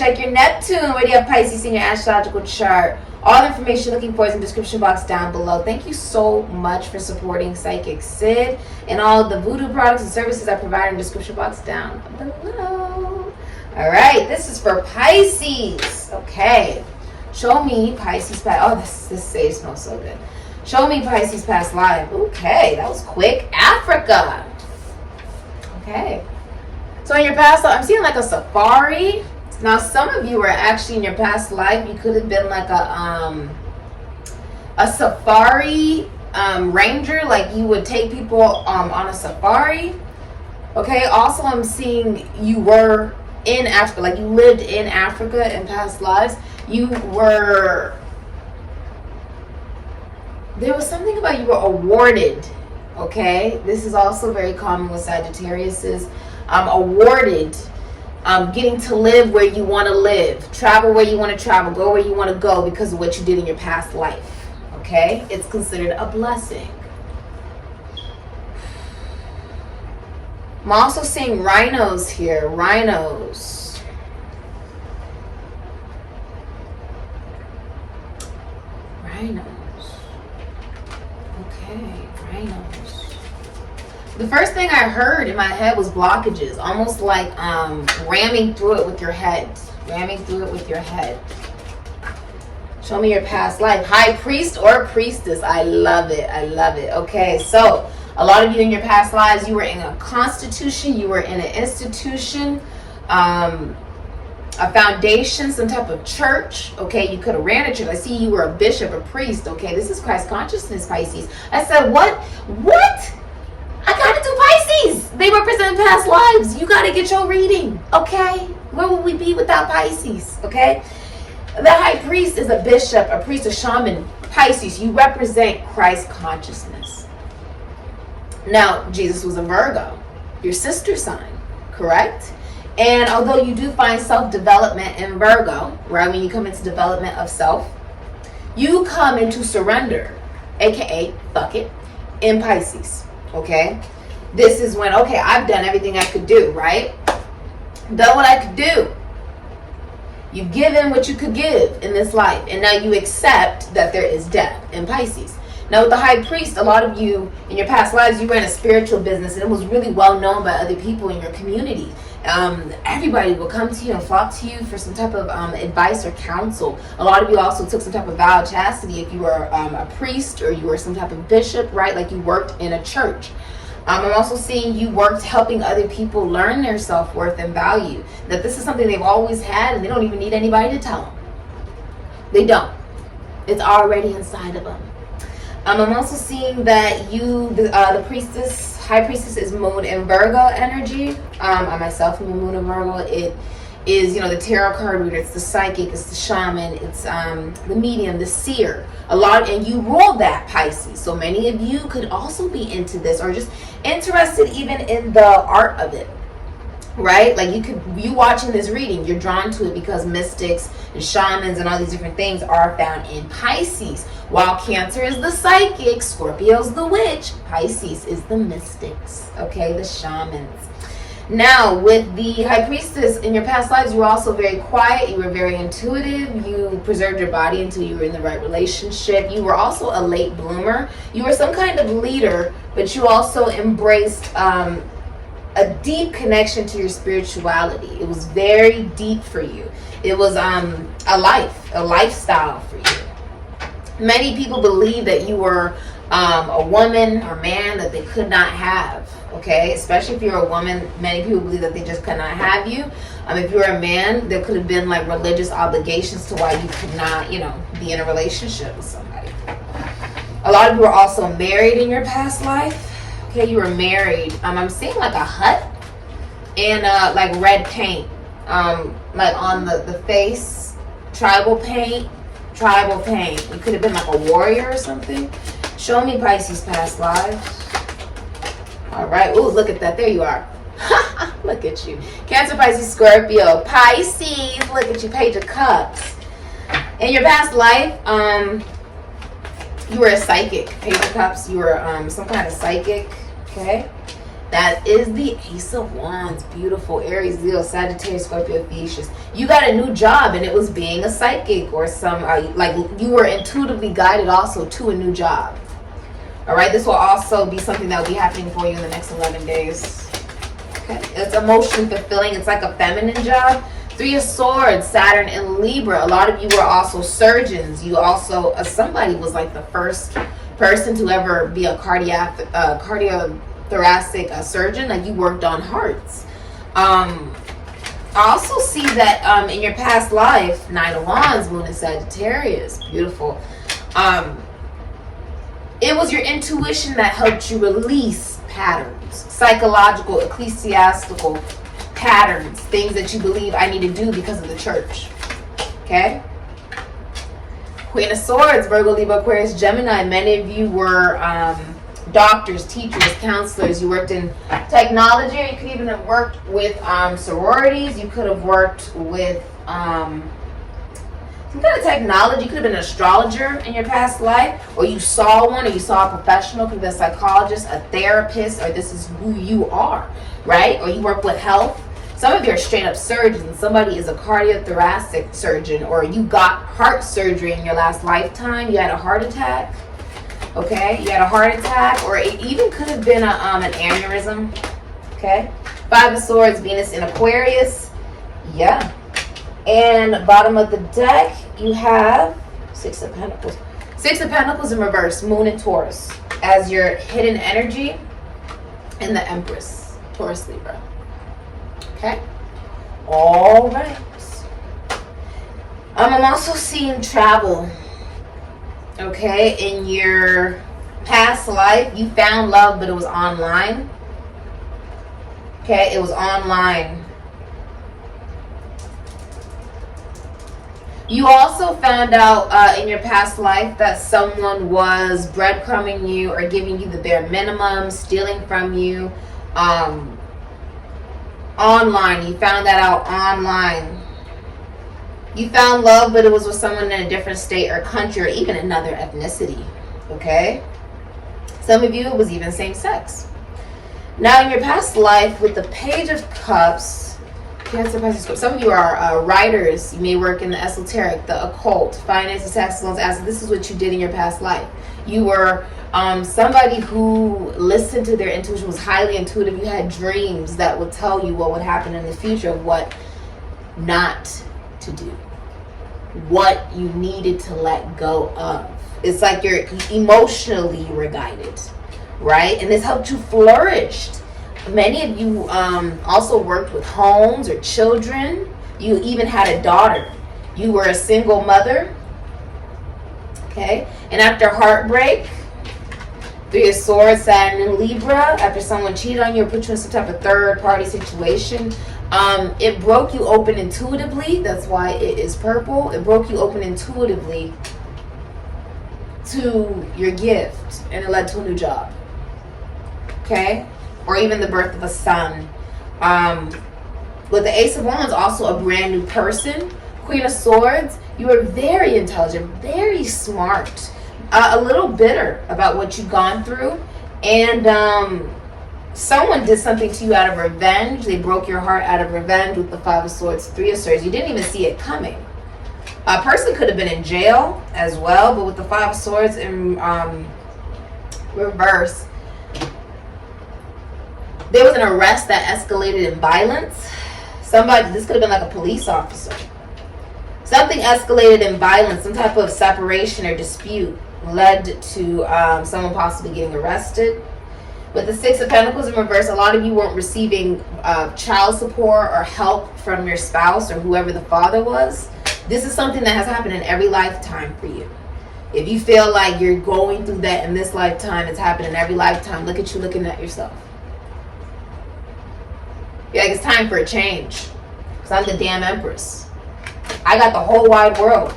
check your Neptune. Where do you have Pisces in your astrological chart? All the information you're looking for is in the description box down below. Thank you so much for supporting Sikiksyd and all the voodoo products and services I provide in the description box down below. All right, this is for Pisces. Okay, show me Pisces past. Oh, this sage smells so good. Show me Pisces past life. Okay, that was quick. Africa. Okay, so in your past life, I'm seeing like a safari. Now, some of you are actually in your past life. You could have been like a safari ranger, like you would take people on a safari. Okay. Also, I'm seeing you were in Africa, like you lived in Africa in past lives. You were. There was something about you were awarded. Okay. This is also very common with Sagittariuses. Awarded. Getting to live where you want to live, travel where you want to travel, go where you want to go because of what you did in your past life. Okay? It's considered a blessing. I'm also seeing rhinos here. Rhinos. Rhinos. Okay, rhinos. The first thing I heard in my head was blockages, almost like ramming through it with your head. Ramming through it with your head. Show me your past life. High priest or priestess. I love it. I love it. Okay, so a lot of you in your past lives, you were in a constitution, you were in an institution, a foundation, some type of church. Okay, you could have ran a church. I see you were a bishop, a priest. Okay, this is Christ consciousness, Pisces. I said, what? I gotta do Pisces. They represent past lives. You gotta get your reading. Okay? Where would we be without Pisces? Okay? The high priest is a bishop, a priest, a shaman. Pisces, you represent Christ consciousness. Now, Jesus was a Virgo, your sister sign, correct? And although you do find self-development in Virgo, right, when you come into development of self, you come into surrender, aka fuck it, in Pisces. Okay, this is when, okay, I've done everything I could do, right? Done what I could do. You've given what you could give in this life, and now you accept that there is death in Pisces. Now with the high priest, a lot of you in your past lives, you ran a spiritual business and it was really well known by other people in your community. Everybody will come to you and flock to you for some type of advice or counsel. A lot of you also took some type of vow of chastity if you were a priest or you were some type of bishop, right? Like you worked in a church. I'm also seeing you worked helping other people learn their self-worth and value. That this is something they've always had and they don't even need anybody to tell them. They don't. It's already inside of them. I'm also seeing that you, the priestess, high priestess is moon in Virgo energy. I myself am a moon in Virgo. It is, you know, the tarot card reader, it's the psychic, it's the shaman, it's the medium, the seer. A lot, and you rule that, Pisces. So many of you could also be into this or just interested even in the art of it. Right? Like you watching this reading, you're drawn to it because mystics and shamans and all these different things are found in Pisces. While Cancer is the psychic, Scorpio's the witch, Pisces is the mystics, okay, the shamans. Now, with the high priestess, in your past lives, you were also very quiet, you were very intuitive, you preserved your body until you were in the right relationship. You were also a late bloomer. You were some kind of leader, but you also embraced a deep connection to your spirituality. It was very deep for you. It was a lifestyle for you. Many people believe that you were a woman or man that they could not have, okay? Especially if you're a woman, many people believe that they just could not have you. If you're a man, there could have been like religious obligations to why you could not, you know, be in a relationship with somebody. A lot of you are also married in your past life. Okay, you were married. I'm seeing like a hut and like red paint, like on the face, tribal paint. You could have been like a warrior or something. Show me Pisces past lives. All right. Ooh, look at that. There you are. Look at you. Cancer, Pisces, Scorpio, Pisces. Look at you. Page of Cups. In your past life, you were a psychic. Page of Cups. You were some kind of psychic. Okay. That is the Ace of Wands. Beautiful. Aries, Leo, Sagittarius, Scorpio, Thesis. You got a new job, and it was being a psychic or some, like you were intuitively guided also to a new job. All right, this will also be something that will be happening for you in the next 11 days. Okay, it's emotion fulfilling. It's like a feminine job. 3 of Swords, Saturn and Libra. A lot of you were also surgeons. You also, somebody was like the first person to ever be a cardiothoracic surgeon. Like you worked on hearts. I also see that in your past life, 9 of Wands, Moon in Sagittarius. Beautiful. It was your intuition that helped you release patterns, psychological, ecclesiastical patterns, things that you believe I need to do because of the church. Okay? Queen of Swords, Virgo, Libra, Aquarius, Gemini. Many of you were doctors, teachers, counselors. You worked in technology. You could even have worked with sororities. You could have worked with some kind of technology. You could have been an astrologer in your past life, or you saw one, or you saw a professional. Could have been a psychologist, a therapist, or this is who you are, right? Or you work with health. Some of you are straight up surgeons. Somebody is a cardiothoracic surgeon, or you got heart surgery in your last lifetime. You had a heart attack. Okay, you had a heart attack, or it even could have been an aneurysm. Okay, 5 of Swords, Venus in Aquarius. Yeah. And bottom of the deck, you have 6 of Pentacles. 6 of Pentacles in reverse, Moon in Taurus as your hidden energy, and the Empress, Taurus, Libra. Okay. All right. I'm also seeing travel. Okay, in your past life, you found love, but it was online. Okay, it was online. You also found out in your past life that someone was breadcrumbing you or giving you the bare minimum, stealing from you. Online, you found that out online. You found love, but it was with someone in a different state or country or even another ethnicity. Okay? Some of you, it was even same sex. Now, in your past life, with the Page of Cups, Cancer, Pisces, some of you are writers. You may work in the esoteric, the occult, finances, taxes, loans, assets. This is what you did in your past life. You were somebody who listened to their intuition, was highly intuitive. You had dreams that would tell you what would happen in the future, what not to do, what you needed to let go of. It's like you're emotionally you were guided, right? And this helped you flourish. Many of you also worked with homes or children. You even had a daughter. You were a single mother. Okay? And after heartbreak, 3 of Swords, Saturn and Libra, after someone cheated on you or put you in some type of third party situation, it broke you open intuitively. That's why it is purple. It broke you open intuitively to your gift, and it led to a new job. Okay? Or even the birth of a son. With the Ace of Wands, also a brand new person. Queen of Swords, you are very intelligent, very smart, a little bitter about what you've gone through, and someone did something to you out of revenge. They broke your heart out of revenge with the 5 of Swords, 3 of Swords. You didn't even see it coming. A person could have been in jail as well, but with the 5 of Swords in reverse, there was an arrest that escalated in violence. Somebody, this could have been like a police officer. Something escalated in violence, some type of separation or dispute led to someone possibly getting arrested. With the 6 of Pentacles in reverse, a lot of you weren't receiving child support or help from your spouse or whoever the father was. This is something that has happened in every lifetime for you. If you feel like you're going through that in this lifetime, it's happened in every lifetime. Look at you looking at yourself. You're like, it's time for a change. Because I'm the damn Empress. I got the whole wide world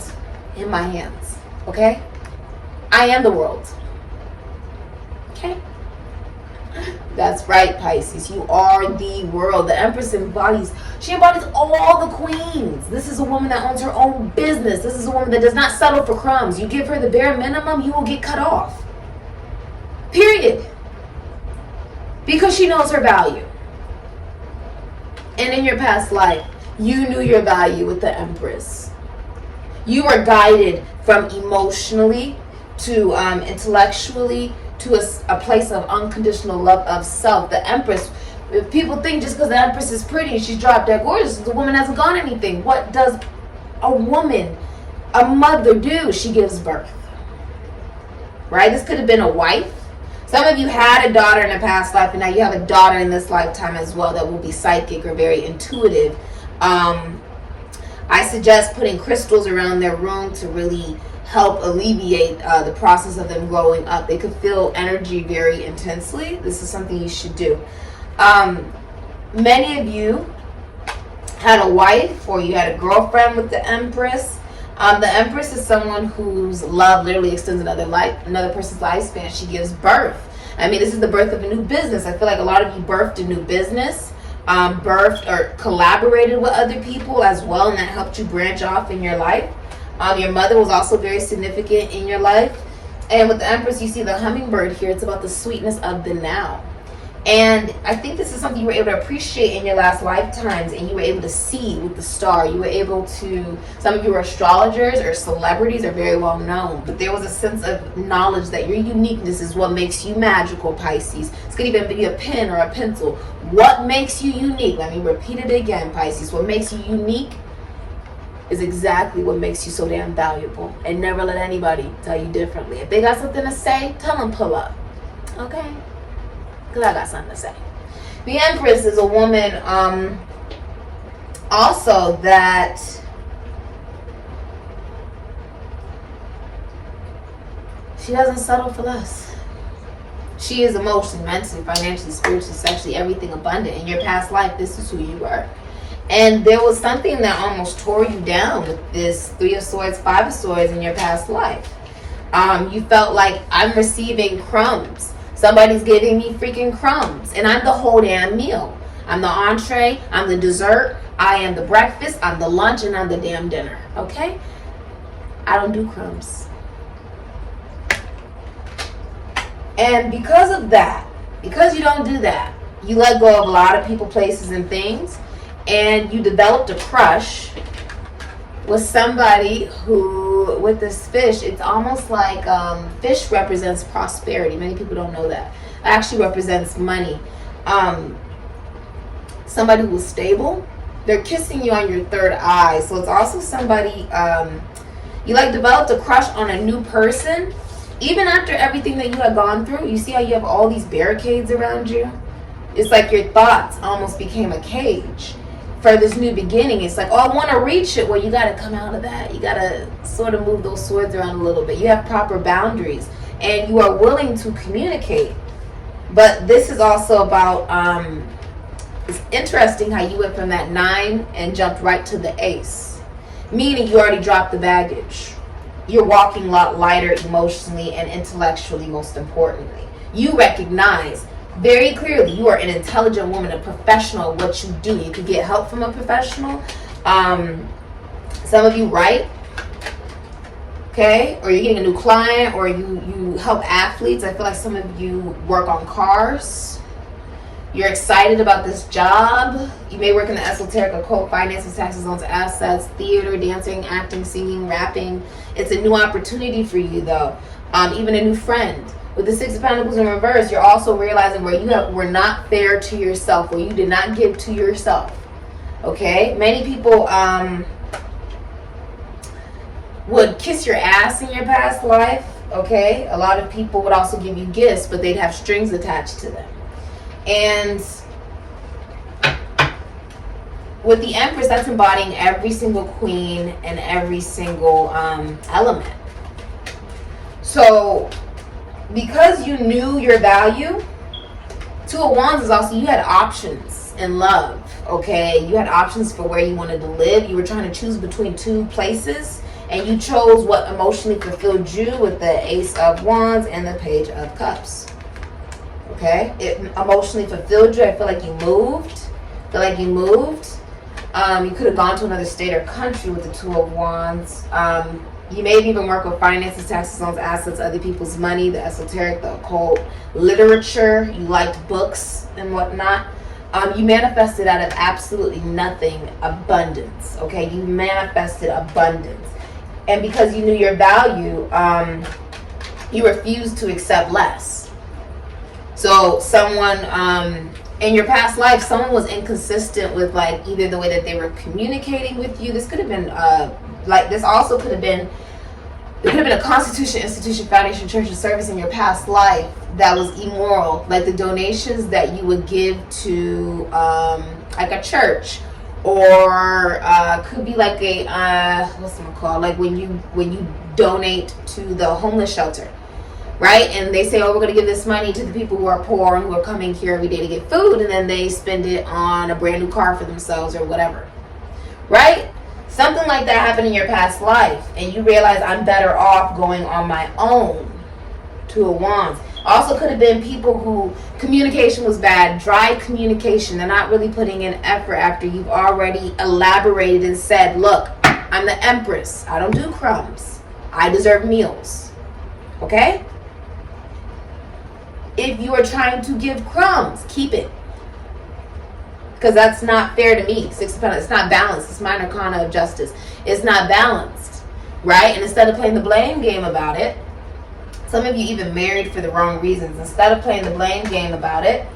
in my hands. Okay? I am the world. Okay? That's right, Pisces. You are the world. The Empress embodies, she embodies all the queens. This is a woman that owns her own business. This is a woman that does not settle for crumbs. You give her the bare minimum, you will get cut off. Period. because she knows her value. And in your past life, you knew your value with the Empress. You were guided from emotionally to intellectually to a place of unconditional love of self. The Empress, if people think just because the Empress is pretty and she's drop dead gorgeous, the woman hasn't gone anything. What does a woman, a mother do? She gives birth. Right? This could have been a wife. Some of you had a daughter in a past life, and now you have a daughter in this lifetime as well that will be psychic or very intuitive. I suggest putting crystals around their room to really help alleviate the process of them growing up. They could feel energy very intensely. This is something you should do. Many of you had a wife or you had a girlfriend with the Empress. The Empress is someone whose love literally extends another person's lifespan. She gives birth. I mean, this is the birth of a new business. I feel like a lot of you birthed a new business, birthed or collaborated with other people as well, and that helped you branch off in your life. Your mother was also very significant in your life. And with the Empress, you see the hummingbird here. It's about the sweetness of the now. And I think this is something you were able to appreciate in your last lifetimes, and you were able to see with the star. You were able to, some of you were astrologers or celebrities are very well known, but there was a sense of knowledge that your uniqueness is what makes you magical, Pisces. This could even be a pen or a pencil. What makes you unique? Let me repeat it again, Pisces. What makes you unique is exactly what makes you so damn valuable. And never let anybody tell you differently. If they got something to say, tell them pull up. Okay? Because I got something to say. The Empress is a woman also that she doesn't settle for less. She is emotionally, mentally, financially, spiritually, sexually, everything abundant. In your past life, this is who you were. And there was something that almost tore you down with this 3 of Swords, 5 of Swords in your past life. You felt like, I'm receiving crumbs. Somebody's giving me freaking crumbs. And I'm the whole damn meal. I'm the entree. I'm the dessert. I am the breakfast. I'm the lunch. And I'm the damn dinner. Okay? I don't do crumbs. And because of that, because you don't do that, you let go of a lot of people, places, and things. And you developed a crush with somebody who, with this fish, it's almost like fish represents prosperity. Many people don't know that. It actually represents money. Somebody who's stable. They're kissing you on your third eye. So it's also somebody, you like developed a crush on a new person. Even after everything that you had gone through, you see how you have all these barricades around you? It's like your thoughts almost became a cage. For this new beginning, it's like, oh, I want to reach it. Well, you got to come out of that. You got to sort of move those swords around a little bit. You have proper boundaries, and you are willing to communicate. But this is also about, it's interesting how you went from that 9 and jumped right to the ace. Meaning you already dropped the baggage. You're walking a lot lighter emotionally and intellectually, most importantly. You recognize very clearly you are an intelligent woman, a professional at what you do. You could get help from a professional. Some of you write, okay, or you're getting a new client, or you help athletes. I feel like some of you work on cars. You're excited about this job. You may work in the esoteric, occult, finances, taxes, loans, assets, theater, dancing, acting, singing, rapping. It's a new opportunity for you, though. Even a new friend. With the 6 of Pentacles in reverse, you're also realizing where you were not fair to yourself, where you did not give to yourself. Okay? Many people would kiss your ass in your past life. Okay? A lot of people would also give you gifts, but they'd have strings attached to them. And with the Empress, that's embodying every single queen and every single element. So because you knew your value, 2 of Wands is also, you had options in love, okay? You had options for where you wanted to live. You were trying to choose between 2 places, and you chose what emotionally fulfilled you with the Ace of Wands and the Page of Cups, okay? It emotionally fulfilled you. I feel like you moved. You could have gone to another state or country with the 2 of Wands. You may even work with finances, taxes, loans, assets, other people's money, the esoteric, the occult, literature. You liked books and whatnot. You manifested out of absolutely nothing abundance. Okay, you manifested abundance, and because you knew your value, you refused to accept less. So someone in your past life, someone was inconsistent with like either the way that they were communicating with you. This could have been like this also could have been, it could have been a constitution, institution, foundation, church, or service in your past life that was immoral, like the donations that you would give to like a church, or could be like a what's it called, like when you donate to the homeless shelter, right? And they say, oh, we're going to give this money to the people who are poor and who are coming here every day to get food, and then they spend it on a brand new car for themselves or whatever, right? Something like that happened in your past life, and you realize I'm better off going on my own. Two of Wands. Also could have been people who communication was bad, dry communication. They're not really putting in effort after you've already elaborated and said, look, I'm the Empress. I don't do crumbs. I deserve meals. Okay? If you are trying to give crumbs, keep it. Because that's not fair to me. Six of Pentacles. It's not balanced. It's minor arcana of justice. It's not balanced. Right? And instead of playing the blame game about it, some of you even married for the wrong reasons. Instead of playing the blame game about it,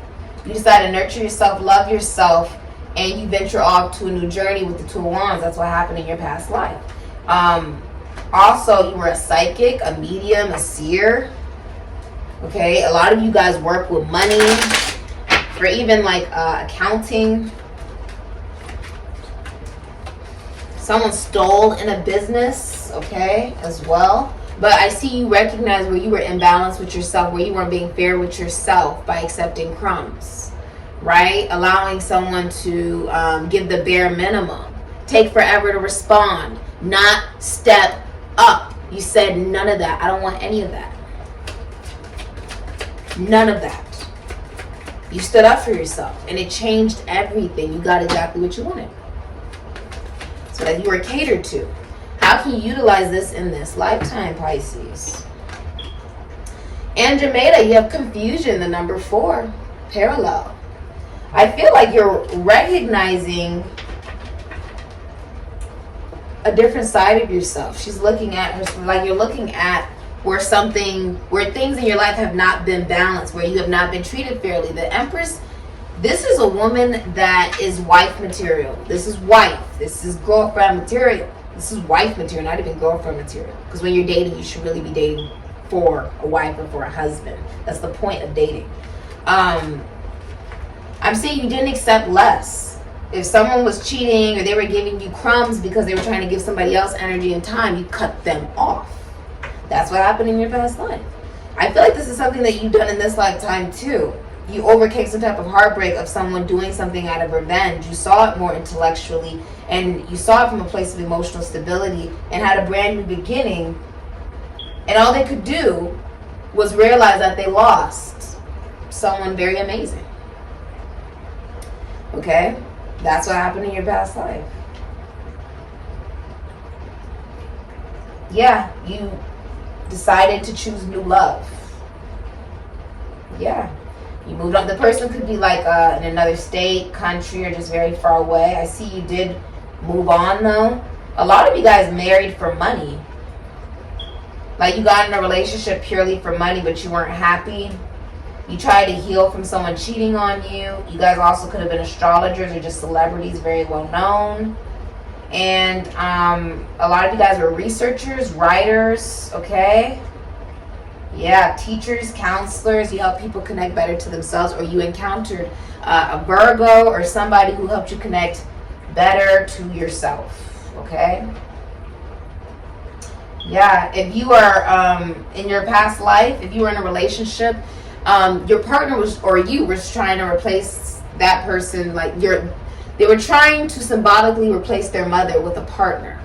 you decide to nurture yourself, love yourself, and you venture off to a new journey with the Two of Wands. That's what happened in your past life. Also, you were a psychic, a medium, a seer. Okay, a lot of you guys work with money, or even like accounting. Someone stole in a business, okay, as well. But I see you recognize where you were imbalanced with yourself, where you weren't being fair with yourself by accepting crumbs, right? Allowing someone to give the bare minimum, take forever to respond, not step up. You said none of that. I don't want any of that. None of that. You stood up for yourself, and it changed everything. You got exactly what you wanted. So that you were catered to. How can you utilize this in this lifetime, Pisces? Andromeda, you have confusion, the number 4, parallel. I feel like you're recognizing a different side of yourself. She's looking at her, like you're looking at where things in your life have not been balanced, where you have not been treated fairly. The Empress, this is a woman that is wife material. This is wife. This is girlfriend material. This is wife material, not even girlfriend material. Because when you're dating, you should really be dating for a wife or for a husband. That's the point of dating. I'm saying you didn't accept less. If someone was cheating or they were giving you crumbs because they were trying to give somebody else energy and time, you cut them off. That's what happened in your past life. I feel like this is something that you've done in this lifetime too. You overcame some type of heartbreak of someone doing something out of revenge. You saw it more intellectually, and you saw it from a place of emotional stability and had a brand new beginning. And all they could do was realize that they lost someone very amazing. Okay? That's what happened in your past life. Yeah, you decided to choose new love. Yeah. You moved on. The person could be like in another state, country, or just very far away. I see you did move on though. A lot of you guys married for money. Like you got in a relationship purely for money, but you weren't happy. You tried to heal from someone cheating on you. You guys also could have been astrologers or just celebrities, very well known. And a lot of you guys were researchers, writers, okay? Yeah, teachers, counselors. You help people connect better to themselves, or you encountered a Virgo or somebody who helped you connect better to yourself, okay? Yeah, if you are in your past life, if you were in a relationship, your partner was, or you was trying to replace that person, like they were trying to symbolically replace their mother with a partner,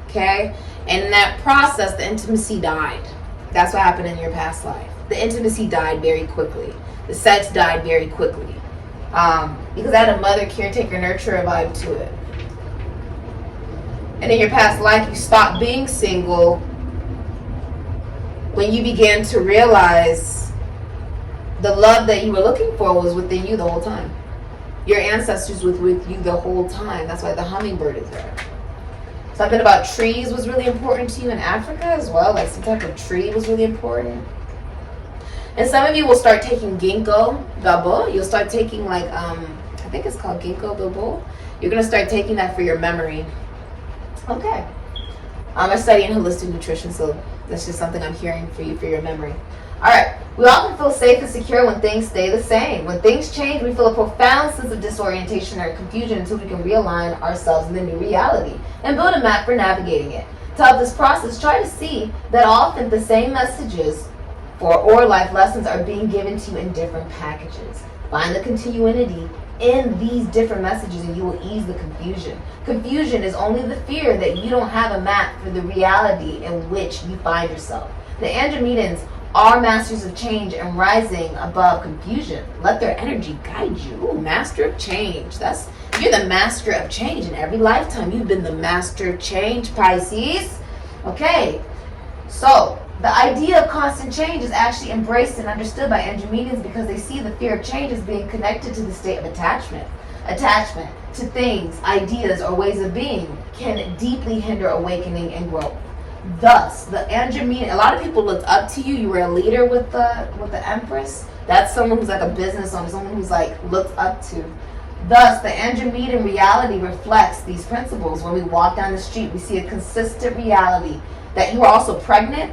okay? And in that process, the intimacy died. That's what happened in your past life. The intimacy died very quickly. The sex died very quickly. Because I had a mother, caretaker, nurturer vibe to it. And in your past life, you stopped being single when you began to realize the love that you were looking for was within you the whole time. Your ancestors were with you the whole time. That's why the hummingbird is there. Something about trees was really important to you in Africa as well. Like some type of tree was really important. And some of you will start taking ginkgo biloba. You'll start taking like, I think it's called ginkgo biloba. You're going to start taking that for your memory. Okay. I'm studying holistic nutrition, so that's just something I'm hearing for you for your memory. All right. We often feel safe and secure when things stay the same. When things change, we feel a profound sense of disorientation or confusion until we can realign ourselves in the new reality and build a map for navigating it. To help this process, try to see that often the same messages or life lessons are being given to you in different packages. Find the continuity in these different messages and you will ease the confusion. Confusion is only the fear that you don't have a map for the reality in which you find yourself. The Andromedans are masters of change and rising above confusion. Let their energy guide you. Ooh, master of change. You're the master of change. In every lifetime, you've been the master of change, Pisces. Okay, so the idea of constant change is actually embraced and understood by Andromedans because they see the fear of change as being connected to the state of attachment. Attachment to things, ideas, or ways of being can deeply hinder awakening and growth. Thus, the Andromedan, a lot of people looked up to you. You were a leader with the Empress. That's someone who's like a business owner, someone who's like looked up to. Thus, the Andromedan reality reflects these principles. When we walk down the street, we see a consistent reality that you were also pregnant,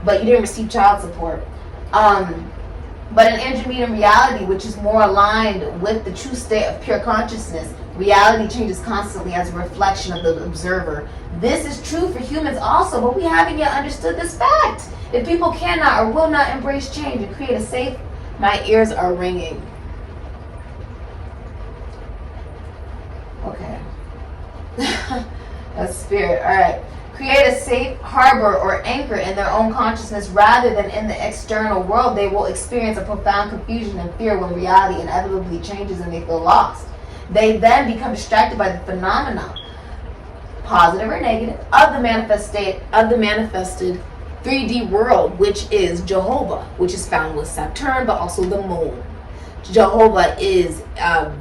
but you didn't receive child support. But an Andromedan reality, which is more aligned with the true state of pure consciousness, reality changes constantly as a reflection of the observer. This is true for humans also, but we haven't yet understood this fact. If people cannot or will not embrace change and create a safe, my ears are ringing. Okay. That's spirit. All right. Create a safe harbor or anchor in their own consciousness rather than in the external world. They will experience a profound confusion and fear when reality inevitably changes and they feel lost. They then become distracted by the phenomena, positive or negative, of the manifested 3D world, which is Jehovah, which is found with Saturn, but also the moon. Jehovah is a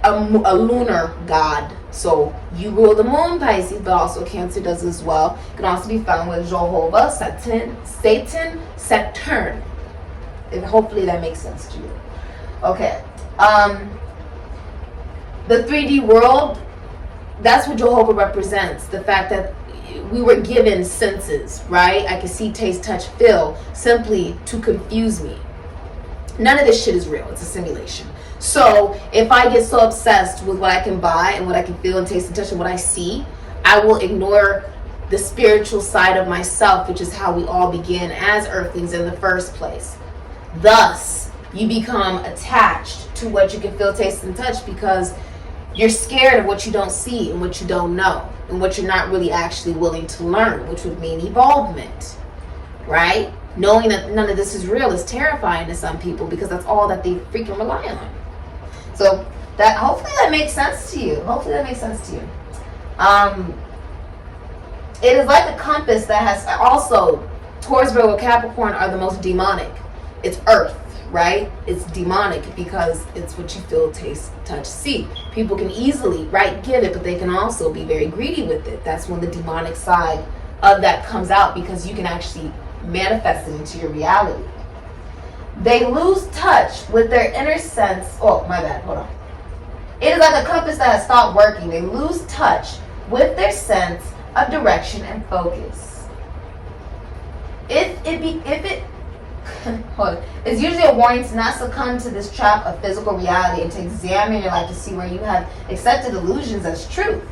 lunar god. So you rule the moon, Pisces, but also Cancer does as well. It can also be found with Jehovah, Satan, Saturn. Hopefully that makes sense to you. Okay. The 3D world, that's what Jehovah represents. The fact that we were given senses, right? I can see, taste, touch, feel, simply to confuse me. None of this shit is real. It's a simulation. So if I get so obsessed with what I can buy and what I can feel and taste and touch and what I see, I will ignore the spiritual side of myself, which is how we all begin as earthlings in the first place. Thus, you become attached to what you can feel, taste, and touch because you're scared of what you don't see and what you don't know and what you're not really actually willing to learn, which would mean evolvement, right? Knowing that none of this is real is terrifying to some people because that's all that they freaking rely on. So that hopefully that makes sense to you. Hopefully that makes sense to you. It is like a compass that has also, Taurus, Virgo, Capricorn are the most demonic. It's Earth, right? It's demonic because it's what you feel, taste, touch, see. People can easily, right, give it, but they can also be very greedy with it. That's when the demonic side of that comes out because you can actually manifest it into your reality. They lose touch with their inner sense. Oh, my bad. Hold on. It is like a compass that has stopped working. They lose touch with their sense of direction and focus. It's usually a warning to not succumb to this trap of physical reality and to examine your life to see where you have accepted illusions as truth.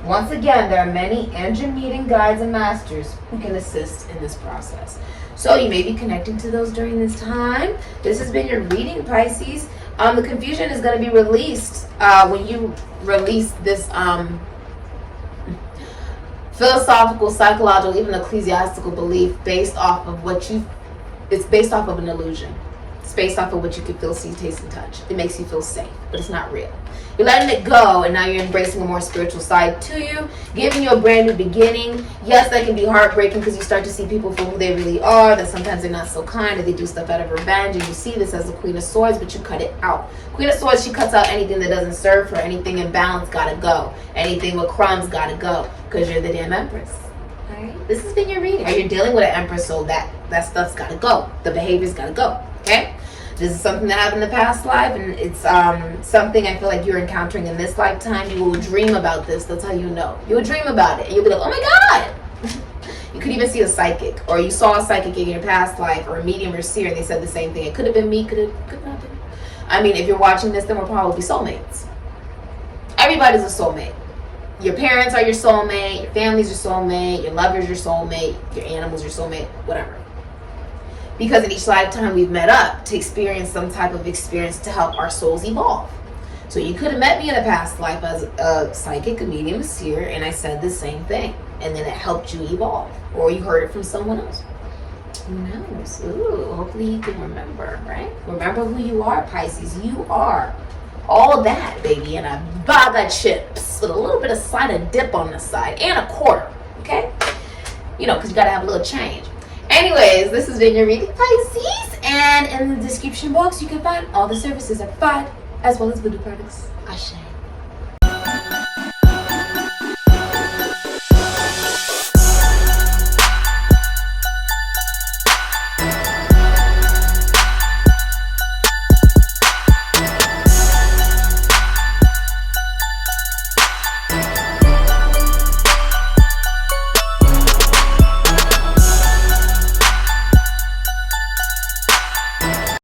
Once again, there are many Andromedan guides and masters who can assist in this process. So you may be connecting to those during this time. This has been your reading, Pisces. The confusion is going to be released when you release this philosophical, psychological, even ecclesiastical belief based off of it's based off of an illusion. It's based off of what you can feel, see, taste, and touch. It makes you feel safe, but it's not real. You're letting it go, and now you're embracing a more spiritual side to you, giving you a brand new beginning. Yes, that can be heartbreaking because you start to see people for who they really are, that sometimes they're not so kind, or they do stuff out of revenge, and you see this as the Queen of Swords, but you cut it out. Queen of Swords, she cuts out anything that doesn't serve her. Anything in balance gotta go. Anything with crumbs gotta go, because you're the damn Empress. Alright? This has been your reading. Or you're dealing with an Empress, so that stuff's gotta go. The behavior's gotta go. Okay? This is something that happened in the past life, and it's something I feel like you're encountering in this lifetime. You will dream about this. That's how you know. You will dream about it, and you'll be like, oh my God! You could even see a psychic, or you saw a psychic in your past life, or a medium or seer, and they said the same thing. It could have been me, could not been. I mean, if you're watching this, then we're probably soulmates. Everybody's a soulmate. Your parents are your soulmate, your family's your soulmate, your lover's your soulmate, your animal's your soulmate, whatever. Because in each lifetime we've met up to experience some type of experience to help our souls evolve. So you could have met me in a past life as a psychic, a medium, a seer, and I said the same thing. And then it helped you evolve. Or you heard it from someone else. Who knows? Ooh, hopefully you can remember, right? Remember who you are, Pisces. You are all that, baby, and a bag of chips with a little bit of side of dip on the side and a quarter, okay? You know, because you got to have a little change. Anyways, this has been your reading, Pisces, and in the description box you can find all the services I provide, as well as voodoo products. Ashe.